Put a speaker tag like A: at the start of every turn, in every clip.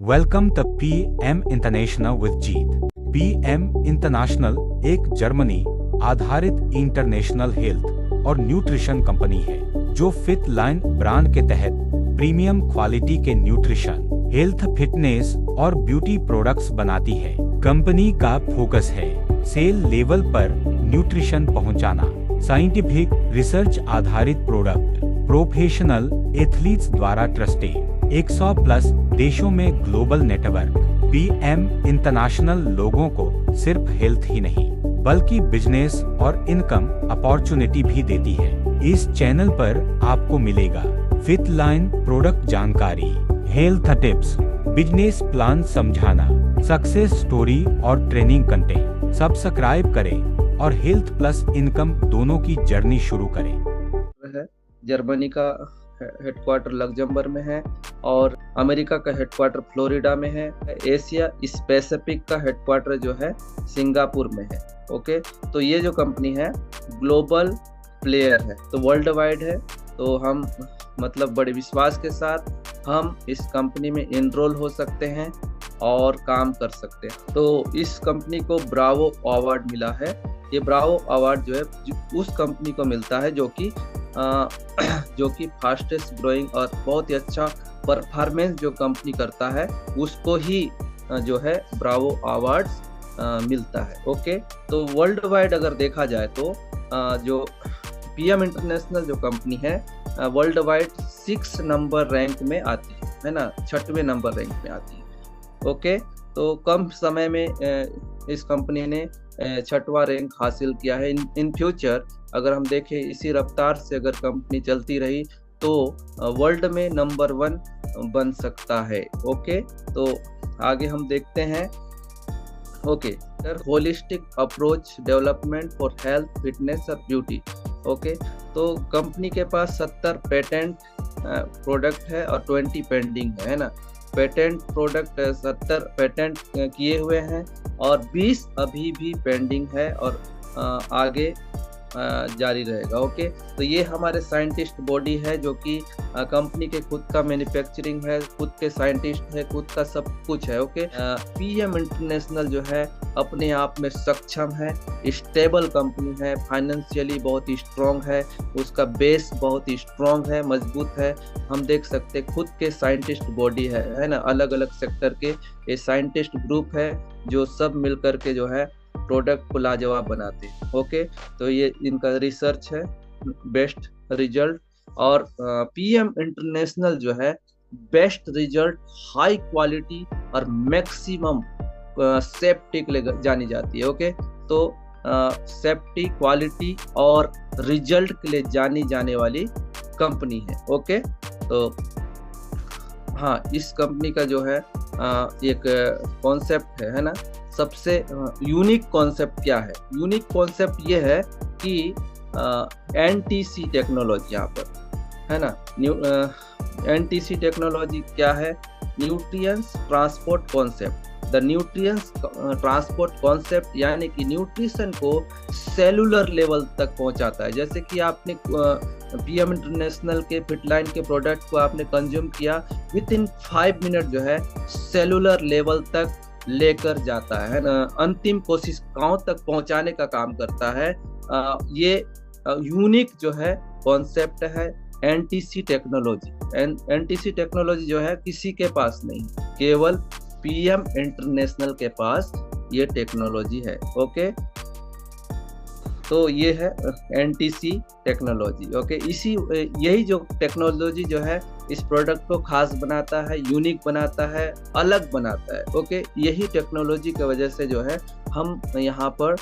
A: Welcome the PM international with Jeet. PM international एक Germany आधारित international health और nutrition company है जो फिट लाइन ब्रांड के तहत प्रीमियम क्वालिटी के न्यूट्रिशन, हेल्थ, फिटनेस और ब्यूटी प्रोडक्ट्स बनाती है। कंपनी का फोकस है सेल लेवल पर न्यूट्रिशन पहुंचाना, साइंटिफिक रिसर्च आधारित प्रोडक्ट, प्रोफेशनल एथलीट्स द्वारा ट्रस्टेड, 100 प्लस देशों में ग्लोबल नेटवर्क। पीएम इंटरनेशनल लोगों को सिर्फ हेल्थ ही नहीं बल्कि बिजनेस और इनकम अपॉर्चुनिटी भी देती है। इस चैनल पर आपको मिलेगा फिट लाइन प्रोडक्ट जानकारी, हेल्थ टिप्स, बिजनेस प्लान समझाना, सक्सेस स्टोरी और ट्रेनिंग कंटेंट। सब्सक्राइब करें और हेल्थ प्लस इनकम दोनों की जर्नी शुरू करें।
B: जर्मनी का हेडक्वार्टर लग्जमबर्ग में है और अमेरिका का हेडक्वार्टर फ्लोरिडा में है। एशिया पैसिफिक का हेडक्वार्टर जो है सिंगापुर में है। ओके, तो ये जो कंपनी है ग्लोबल प्लेयर है, तो वर्ल्ड वाइड है। तो हम मतलब बड़े विश्वास के साथ हम इस कंपनी में एनरोल हो सकते हैं और काम कर सकते हैं। तो इस कंपनी को ब्रावो अवार्ड मिला है। ये ब्रावो अवार्ड जो है उस कंपनी को मिलता है जो कि फास्टेस्ट ग्रोइंग और बहुत ही अच्छा परफॉर्मेंस जो कंपनी करता है उसको ही जो है ब्रावो अवार्ड्स मिलता है। ओके, तो वर्ल्ड वाइड अगर देखा जाए तो जो पीएम इंटरनेशनल जो कंपनी है वर्ल्ड वाइड 6 नंबर रैंक में आती है ना, 6वें नंबर रैंक में आती है। ओके, तो कम समय में इस कंपनी ने 6वां रैंक हासिल किया है। इन फ्यूचर अगर हम देखें इसी रफ्तार से अगर कंपनी चलती रही तो वर्ल्ड में नंबर 1 बन सकता है। ओके, तो आगे हम देखते हैं। Okay, holistic approach development for health, fitness और ब्यूटी। ओके, तो कंपनी के पास 70 पेटेंट प्रोडक्ट है और 20 पेंडिंग है ना। पेटेंट प्रोडक्ट 70 पेटेंट किए हुए हैं और 20 अभी भी पेंडिंग है और आगे जारी रहेगा। ओके, तो ये हमारे साइंटिस्ट बॉडी है जो कि कंपनी के खुद का मैन्युफैक्चरिंग है, खुद के साइंटिस्ट है, खुद का सब कुछ है। ओके, पीएम इंटरनेशनल जो है अपने आप में सक्षम है, स्टेबल कंपनी है, फाइनेंशियली बहुत ही स्ट्रॉन्ग है, उसका बेस बहुत ही स्ट्रॉन्ग है, मजबूत है। हम देख सकते हैं खुद के साइंटिस्ट बॉडी है ना, अलग अलग सेक्टर के ये साइंटिस्ट ग्रुप है जो सब मिलकर के जो है प्रोडक्ट को लाजवाब बनाते हैं। ओके, तो ये इनका रिसर्च है, बेस्ट रिजल्ट। और पीएम इंटरनेशनल जो है बेस्ट रिजल्ट, हाई क्वालिटी और मैक्सिमम सेफ्टी के लिए जानी जाती है। ओके, तो सेफ्टी, क्वालिटी और रिजल्ट के लिए जानी जाने वाली कंपनी है। ओके, तो हाँ, इस कंपनी का जो है एक कॉन्सेप्ट है ना, सबसे यूनिक कॉन्सेप्ट क्या है? यूनिक कॉन्सेप्ट ये है कि एनटीसी टेक्नोलॉजी यहाँ पर है ना। एनटीसी टेक्नोलॉजी क्या है? Nutrients transport concept. The nutrients transport concept यानी कि न्यूट्रिशन को सेलुलर लेवल तक पहुंचाता है। जैसे कि आपने पीएम इंटरनेशनल के फिटलाइन के प्रोडक्ट को आपने कंज्यूम किया, विद इन 5 मिनट जो है सेलुलर लेवल तक लेकर जाता है ना, अंतिम कोशिकाओं तक पहुंचाने का काम करता है। ये यूनिक जो है कॉन्सेप्ट है एनटीसी टेक्नोलॉजी। एनटीसी टेक्नोलॉजी जो है किसी के पास नहीं, केवल पीएम इंटरनेशनल के पास ये टेक्नोलॉजी है। ओके, तो ये है एनटीसी टेक्नोलॉजी। ओके, यही जो टेक्नोलॉजी जो है इस प्रोडक्ट को खास बनाता है, यूनिक बनाता है, अलग बनाता है। ओके, यही टेक्नोलॉजी की वजह से जो है हम यहाँ पर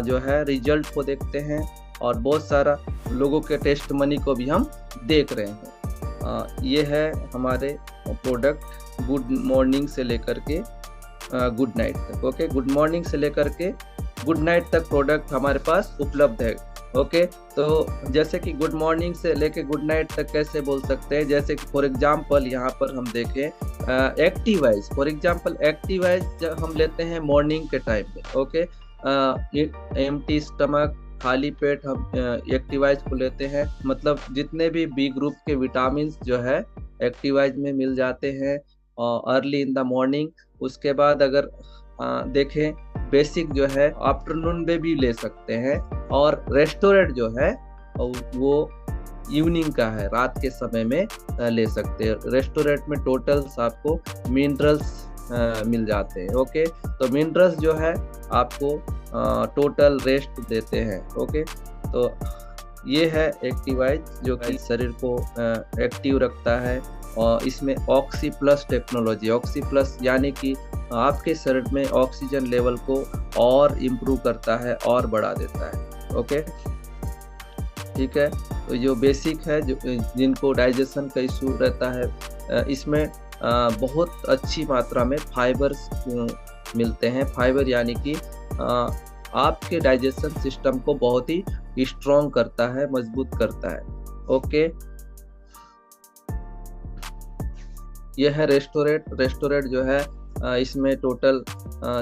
B: जो है रिजल्ट को देखते हैं और बहुत सारा लोगों के टेस्ट मनी को भी हम देख रहे हैं। ये है हमारे प्रोडक्ट गुड मॉर्निंग से लेकर के गुड नाइट तक। ओके, गुड मॉर्निंग से लेकर के गुड नाइट तक प्रोडक्ट हमारे पास उपलब्ध है। ओके, तो जैसे कि गुड मॉर्निंग से लेके गुड नाइट तक कैसे बोल सकते हैं? जैसे कि फॉर एग्जांपल यहाँ पर हम देखें एक्टिवाइज, फॉर एग्जांपल एक्टिवाइज हम लेते हैं मॉर्निंग के टाइम पे। ओके, एम्प्टी स्टमक, खाली पेट हम एक्टिवाइज को लेते हैं। मतलब जितने भी बी ग्रुप के विटामिन जो है एक्टिवाइज में मिल जाते हैं। Early in the morning. उसके बाद अगर देखें, बेसिक जो है आफ्टरनून में भी ले सकते हैं, और रेस्टोरेंट जो है वो इवनिंग का है, रात के समय में ले सकते हैं। रेस्टोरेंट में टोटल्स आपको मिनरल्स मिल जाते हैं। ओके, तो मिनरल्स जो है आपको टोटल रेस्ट देते हैं। ओके, तो ये है एक्टिवाइज जो कि शरीर को एक्टिव रखता है। और इसमें oxy plus technology, oxy plus यानी कि आपके शरीर में ऑक्सीजन लेवल को और इम्प्रूव करता है और बढ़ा देता है। ओके, ठीक है। तो जो बेसिक है, जो जिनको डाइजेशन का इशू रहता है, इसमें बहुत अच्छी मात्रा में फाइबर्स मिलते हैं। फाइबर यानी कि आपके डाइजेशन सिस्टम को बहुत ही स्ट्रॉन्ग करता है, मजबूत करता है। ओके, यह है रेस्टोरेंट जो है इसमें टोटल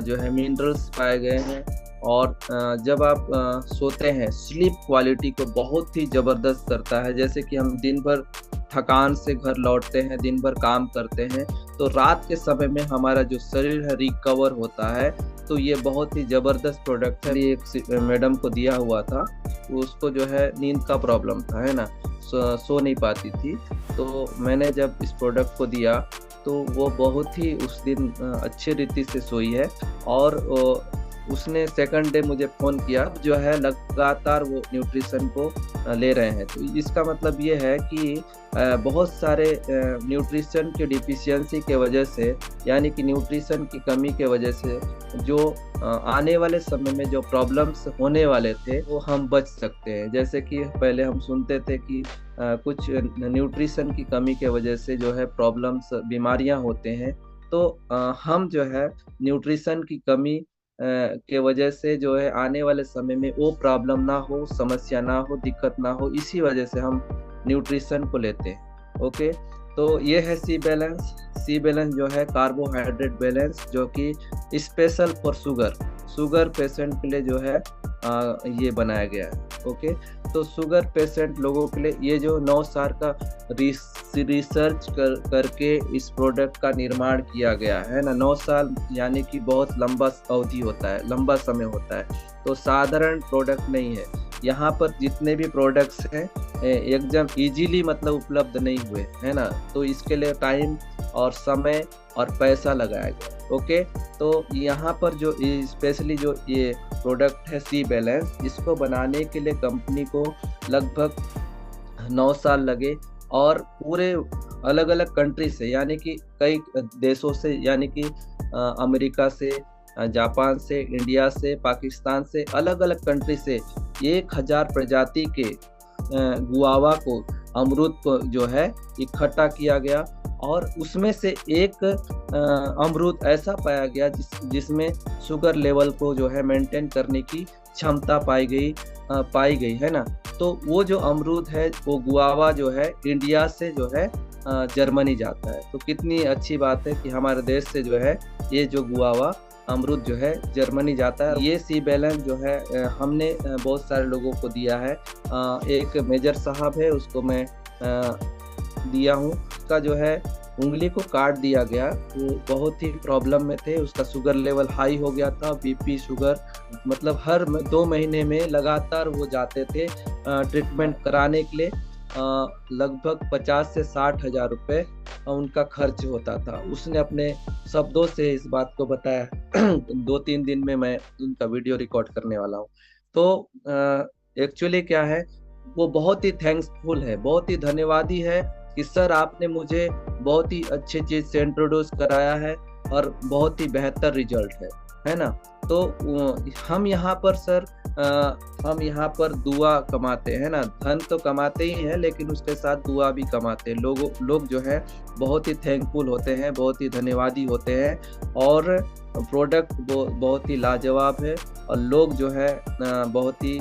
B: जो है मिनरल्स पाए गए हैं। और जब आप सोते हैं, स्लीप क्वालिटी को बहुत ही ज़बरदस्त करता है। जैसे कि हम दिन भर थकान से घर लौटते हैं, दिन भर काम करते हैं, तो रात के समय में हमारा जो शरीर है रिकवर होता है। तो ये बहुत ही ज़बरदस्त प्रोडक्ट है। एक मैडम को दिया हुआ था, उसको जो है नींद का प्रॉब्लम था, है ना, सो नहीं पाती थी। तो मैंने जब इस प्रोडक्ट को दिया तो वो बहुत ही उस दिन अच्छी रीति से सोई है। और उसने सेकंड डे मुझे फ़ोन किया, जो है लगातार वो न्यूट्रिशन को ले रहे हैं। तो इसका मतलब ये है कि बहुत सारे न्यूट्रिशन की डिफिशियंसी के वजह से, यानी कि न्यूट्रिशन की कमी के वजह से जो आने वाले समय में जो प्रॉब्लम्स होने वाले थे वो हम बच सकते हैं। जैसे कि पहले हम सुनते थे कि कुछ न्यूट्रिशन की कमी के वजह से जो है प्रॉब्लम्स, बीमारियां होते हैं। तो हम जो है न्यूट्रिशन की कमी के वजह से जो है आने वाले समय में वो प्रॉब्लम ना हो, समस्या ना हो, दिक्कत ना हो, इसी वजह से हम न्यूट्रिशन को लेते हैं। ओके, तो ये है सी बैलेंस जो है कार्बोहाइड्रेट बैलेंस, जो कि स्पेशल फॉर शुगर पेशेंट के लिए जो है ये बनाया गया है। ओके, तो शुगर पेशेंट लोगों के लिए ये जो 9 साल का रिसर्च करके इस प्रोडक्ट का निर्माण किया गया है ना। 9 साल यानी कि बहुत लंबा अवधि होता है, लंबा समय होता है। तो साधारण प्रोडक्ट नहीं है। यहाँ पर जितने भी प्रोडक्ट्स हैं एकदम इजीली मतलब उपलब्ध नहीं हुए, है ना। तो इसके लिए टाइम और समय और पैसा लगाया गया। ओके, तो यहाँ पर जो स्पेशली जो ये प्रोडक्ट है सी बैलेंस, इसको बनाने के लिए कंपनी को लगभग 9 साल लगे। और पूरे अलग अलग कंट्री से, यानी कि कई देशों से, यानी कि अमेरिका से, जापान से, इंडिया से, पाकिस्तान से, अलग अलग कंट्री से 1000 प्रजाति के गुआवा को, अमरूद को जो है इकट्ठा किया गया। और उसमें से एक अमरूद ऐसा पाया गया जिसमें शुगर लेवल को जो है मेंटेन करने की क्षमता पाई गई, है ना। तो वो जो अमरूद है, वो गुआवा जो है इंडिया से जो है जर्मनी जाता है। तो कितनी अच्छी बात है कि हमारे देश से जो है ये जो गुआवा अमरूद जो है जर्मनी जाता है। ये सी बैलेंस जो है हमने बहुत सारे लोगों को दिया है। एक मेजर साहब है, उसको मैं दिया हूँ। उसका जो है उंगली को काट दिया गया, वो बहुत ही प्रॉब्लम में थे, उसका शुगर लेवल हाई हो गया था, बीपी, शुगर, मतलब हर 2 महीने में लगातार वो जाते थे ट्रीटमेंट कराने के लिए। लगभग 50 से 60 हज़ार रुपये उनका खर्च होता था। उसने अपने शब्दों से इस बात को बताया। 2-3 दिन में मैं उनका वीडियो रिकॉर्ड करने वाला हूँ। तो एक्चुअली क्या है, वो बहुत ही थैंक्सफुल है, बहुत ही धन्यवादी है कि सर आपने मुझे बहुत ही अच्छी चीज़ से इंट्रोड्यूस कराया है और बहुत ही बेहतर रिजल्ट है ना। तो हम यहाँ पर सर हम यहाँ पर दुआ कमाते हैं ना, धन तो कमाते ही हैं लेकिन उसके साथ दुआ भी कमाते हैं। लोग जो है बहुत ही थैंकफुल होते हैं, बहुत ही धन्यवादी होते हैं। और प्रोडक्ट बहुत ही लाजवाब है और लोग जो है बहुत ही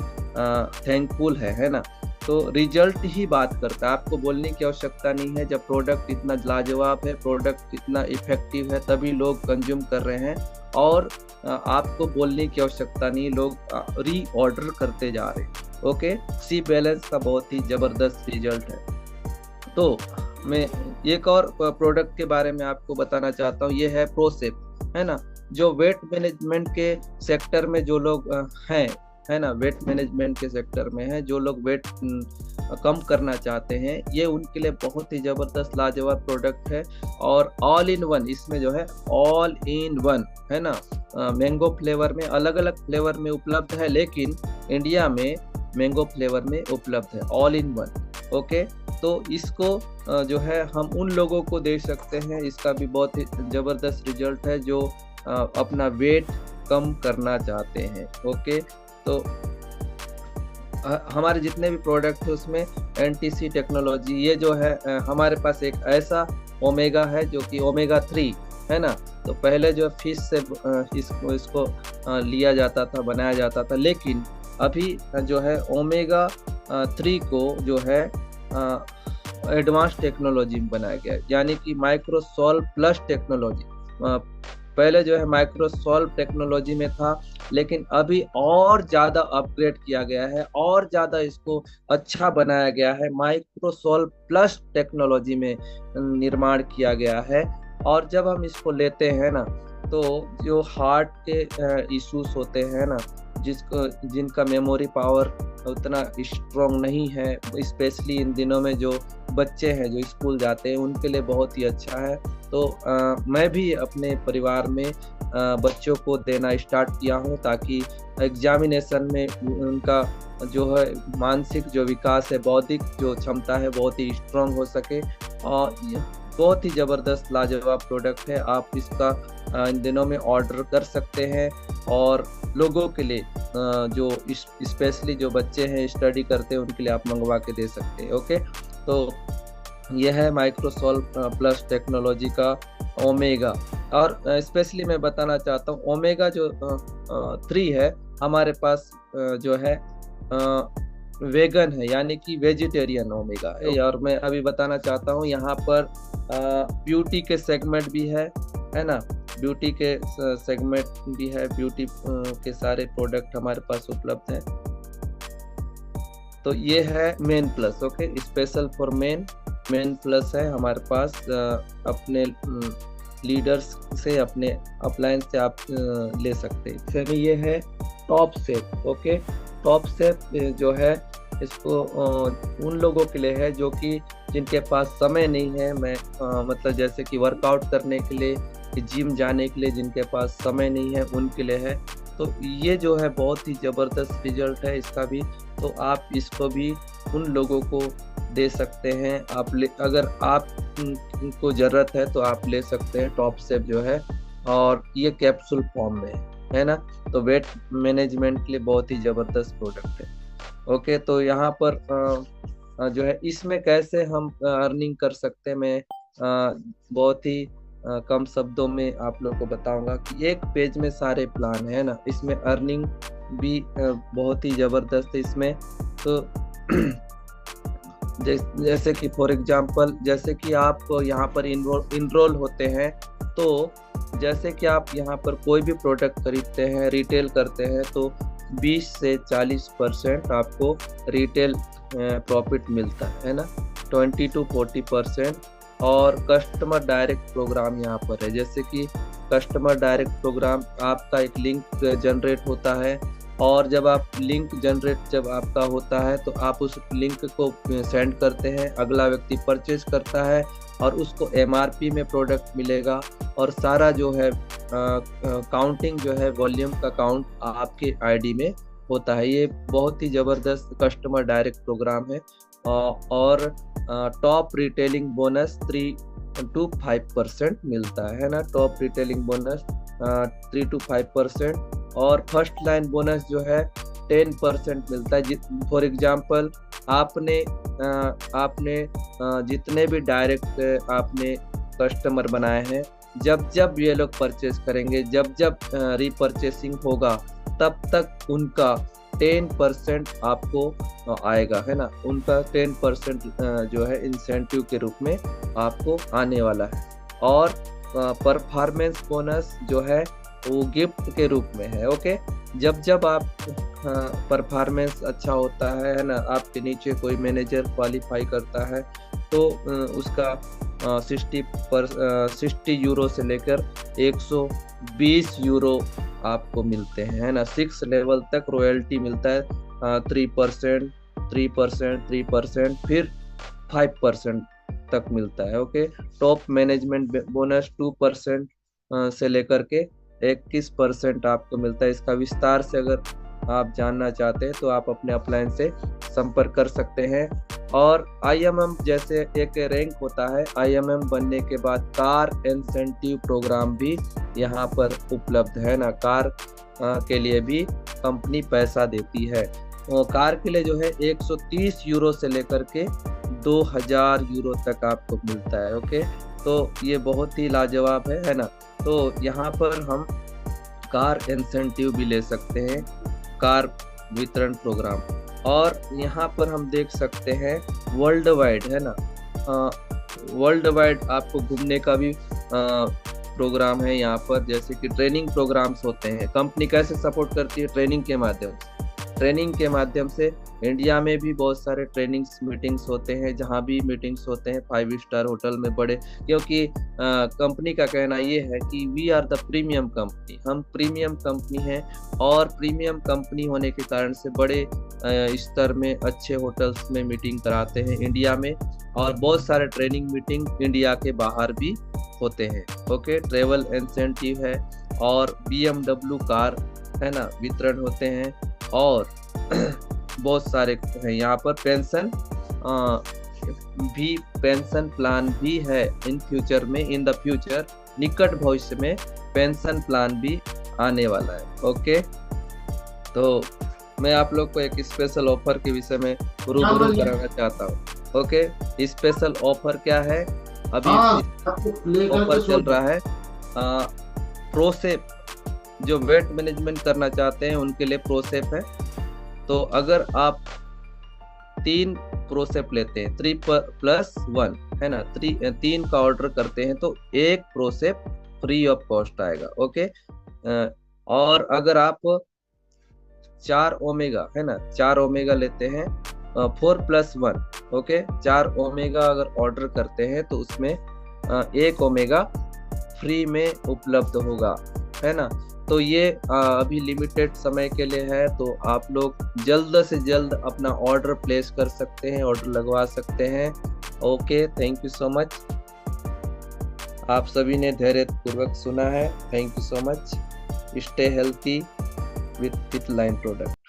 B: थैंकफुल है ना। तो रिजल्ट ही बात करता है, आपको बोलने की आवश्यकता नहीं है। जब प्रोडक्ट इतना लाजवाब है, प्रोडक्ट इतना इफेक्टिव है, तभी लोग कंज्यूम कर रहे हैं। और आपको बोलने की आवश्यकता नहीं, लोग री ऑर्डर करते जा रहे हैं। ओके, सी बैलेंस का बहुत ही ज़बरदस्त रिजल्ट है। तो मैं एक और प्रोडक्ट के बारे में आपको बताना चाहता हूँ, ये है प्रोसेप, है ना। जो वेट मैनेजमेंट के सेक्टर में जो लोग हैं, है ना, वेट मैनेजमेंट के सेक्टर में है, जो लोग वेट कम करना चाहते हैं, ये उनके लिए बहुत ही जबरदस्त लाजवाब प्रोडक्ट है। और ऑल इन वन, इसमें जो है ऑल इन वन, है ना, मैंगो फ्लेवर में, अलग अलग फ्लेवर में उपलब्ध है, लेकिन इंडिया में मैंगो फ्लेवर में उपलब्ध है, ऑल इन वन। ओके, तो इसको जो है हम उन लोगों को दे सकते हैं, इसका भी बहुत ही जबरदस्त रिजल्ट है, जो अपना वेट कम करना चाहते हैं। ओके, तो हमारे जितने भी प्रोडक्ट है उसमें एनटीसी टेक्नोलॉजी, ये जो है हमारे पास एक ऐसा ओमेगा है जो कि ओमेगा 3, है ना। तो पहले जो फिश से इसको लिया जाता था, बनाया जाता था, लेकिन अभी जो है ओमेगा 3 को जो है एडवांस टेक्नोलॉजी में बनाया गया, यानी कि माइक्रोसॉल्व प्लस टेक्नोलॉजी। पहले जो है माइक्रोसॉल्व टेक्नोलॉजी में था, लेकिन अभी और ज़्यादा अपग्रेड किया गया है, और ज़्यादा इसको अच्छा बनाया गया है, माइक्रोसॉल्व प्लस टेक्नोलॉजी में निर्माण किया गया है। और जब हम इसको लेते हैं ना, तो जो हार्ट के इश्यूज होते हैं ना, जिनका मेमोरी पावर उतना स्ट्रॉन्ग नहीं है, स्पेशली इन दिनों में जो बच्चे हैं जो स्कूल जाते हैं, उनके लिए बहुत ही अच्छा है। तो मैं भी अपने परिवार में बच्चों को देना स्टार्ट किया हूँ, ताकि एग्जामिनेशन में उनका जो है मानसिक जो विकास है, बौद्धिक जो क्षमता है, बहुत ही स्ट्रॉन्ग हो सके। और बहुत ही ज़बरदस्त लाजवाब प्रोडक्ट है, आप इसका इन दिनों में ऑर्डर कर सकते हैं, और लोगों के लिए जो स्पेशली जो बच्चे हैं, स्टडी करते हैं, उनके लिए आप मंगवा के दे सकते हैं। ओके, तो यह है माइक्रोसॉल्व प्लस टेक्नोलॉजी का ओमेगा। और स्पेशली मैं बताना चाहता हूँ, ओमेगा जो 3 है हमारे पास जो है वेगन है, यानी कि वेजिटेरियन ओमेगा है। और मैं अभी बताना चाहता हूँ, यहाँ पर ब्यूटी के सेगमेंट भी है ना, ब्यूटी के सेगमेंट भी है, ब्यूटी के सारे प्रोडक्ट हमारे पास उपलब्ध हैं। तो ये है main plus, okay, special for main plus है हमारे पास। अपने लीडर्स से, अपने अपलायन से आप ले सकते हैं। फिर ये है टॉप सेप। ओके, टॉप सेप जो है, इसको उन लोगों के लिए है जो कि जिनके पास समय नहीं है, मैं मतलब जैसे कि वर्कआउट करने के लिए, जिम जाने के लिए जिनके पास समय नहीं है, उनके लिए है। तो ये जो है बहुत ही ज़बरदस्त रिजल्ट है इसका भी। तो आप इसको भी उन लोगों को दे सकते हैं। अगर आपको ज़रूरत है तो आप ले सकते हैं टॉप सेप जो है, और ये कैप्सूल फॉर्म में है ना। तो वेट मैनेजमेंट के लिए बहुत ही ज़बरदस्त प्रोडक्ट है। ओके, तो यहाँ पर जो है इसमें कैसे हम अर्निंग कर सकते हैं, मैं बहुत ही कम शब्दों में आप लोग को बताऊंगा कि एक पेज में सारे प्लान है ना। इसमें अर्निंग भी बहुत ही ज़बरदस्त है इसमें। तो जैसे कि फॉर एग्जांपल, जैसे कि आप यहाँ पर इनरोल होते हैं, तो जैसे कि आप यहाँ पर कोई भी प्रोडक्ट खरीदते हैं, रिटेल करते हैं, तो 20 से 40% आपको रिटेल प्रॉफिट मिलता है ना, 20 to 40%। और कस्टमर डायरेक्ट प्रोग्राम यहाँ पर है, जैसे कि कस्टमर डायरेक्ट प्रोग्राम, आपका एक लिंक जनरेट होता है, और जब आप लिंक जनरेट जब आपका होता है, तो आप उस लिंक को सेंड करते हैं, अगला व्यक्ति परचेज करता है, और उसको MRP में प्रोडक्ट मिलेगा, और सारा जो है काउंटिंग जो है, वॉल्यूम का काउंट आपके ID में होता है। ये बहुत ही ज़बरदस्त कस्टमर डायरेक्ट प्रोग्राम है। और टॉप रिटेलिंग बोनस 3 to 5% मिलता है ना, टॉप रिटेलिंग बोनस 3 to 5%। और फर्स्ट लाइन बोनस जो है 10% मिलता है। फॉर एग्जांपल, आपने जितने भी डायरेक्ट आपने कस्टमर बनाए हैं, जब ये लोग परचेज करेंगे, जब रीपरचेसिंग होगा, तब तक उनका 10% आपको आएगा, है ना। उनका 10% जो है इंसेंटिव के रूप में आपको आने वाला है। और परफॉर्मेंस बोनस जो है वो गिफ्ट के रूप में है। ओके, जब आप परफॉर्मेंस अच्छा होता है ना, आपके नीचे कोई मैनेजर क्वालिफाई करता है, तो उसका 60 यूरो से लेकर 120 यूरो आपको मिलते हैं, है ना। 6 लेवल तक रॉयल्टी मिलता है, 3%, 3%, 3%, फिर 5% तक मिलता है। ओके। टॉप मैनेजमेंट बोनस 2% से लेकर के 21% आपको मिलता है। इसका विस्तार से अगर आप जानना चाहते हैं तो आप अपने अपलाइन से संपर्क कर सकते हैं। और IMM जैसे एक रैंक होता है, IMM बनने के बाद कार इंसेंटिव प्रोग्राम भी यहाँ पर उपलब्ध है ना। कार के लिए भी कंपनी पैसा देती है। कार के लिए जो है 130 यूरो से लेकर के 2000 यूरो तक आपको मिलता है। ओके, तो ये बहुत ही लाजवाब है ना। तो यहाँ पर हम कार इंसेंटिव भी ले सकते हैं, कार वितरण प्रोग्राम। और यहाँ पर हम देख सकते हैं वर्ल्ड वाइड, है ना। वर्ल्ड वाइड आपको घूमने का भी प्रोग्राम है यहाँ पर। जैसे कि ट्रेनिंग प्रोग्राम्स होते हैं, कंपनी कैसे सपोर्ट करती है, ट्रेनिंग के माध्यम से। ट्रेनिंग के माध्यम से इंडिया में भी बहुत सारे ट्रेनिंग्स मीटिंग्स होते हैं, जहाँ भी मीटिंग्स होते हैं 5 स्टार होटल में बड़े, क्योंकि कंपनी का कहना ये है कि we are the premium company, हम प्रीमियम कंपनी हैं। और प्रीमियम कंपनी होने के कारण से बड़े स्तर में अच्छे होटल्स में मीटिंग कराते हैं इंडिया में। और बहुत सारे ट्रेनिंग मीटिंग इंडिया के बाहर भी होते हैं। ओके, ट्रेवल इंसेंटिव है और BMW कार, है ना, वितरण होते हैं। और बहुत सारे हैं यहाँ पर। पेंशन प्लान भी है इन फ्यूचर में, इन द फ्यूचर, निकट भविष्य में पेंशन प्लान भी आने वाला है। ओके, तो मैं आप लोग को एक स्पेशल ऑफर के विषय में रूबरू कराना चाहता हूँ। ओके, स्पेशल ऑफर क्या है? अभी ऑफर चल रहा है प्रोसेप, जो वेट मैनेजमेंट करना चाहते हैं उनके लिए प्रोसेप है। तो अगर आप 3 प्रोसेप लेते हैं, 3+1, है ना, 3 का ऑर्डर करते हैं तो 1 प्रोसेप फ्री ऑफ कॉस्ट आएगा। ओके, और अगर आप 4 ओमेगा, है ना, 4 ओमेगा लेते हैं, 4+1, ओके, 4 ओमेगा अगर ऑर्डर करते हैं तो उसमें 1 ओमेगा फ्री में उपलब्ध होगा, है ना। तो ये अभी लिमिटेड समय के लिए है, तो आप लोग जल्द से जल्द अपना ऑर्डर प्लेस कर सकते हैं, ऑर्डर लगवा सकते हैं। Okay, thank you so much. आप सभी ने धैर्यपूर्वक सुना है। Thank you so much. Stay healthy with fit line product.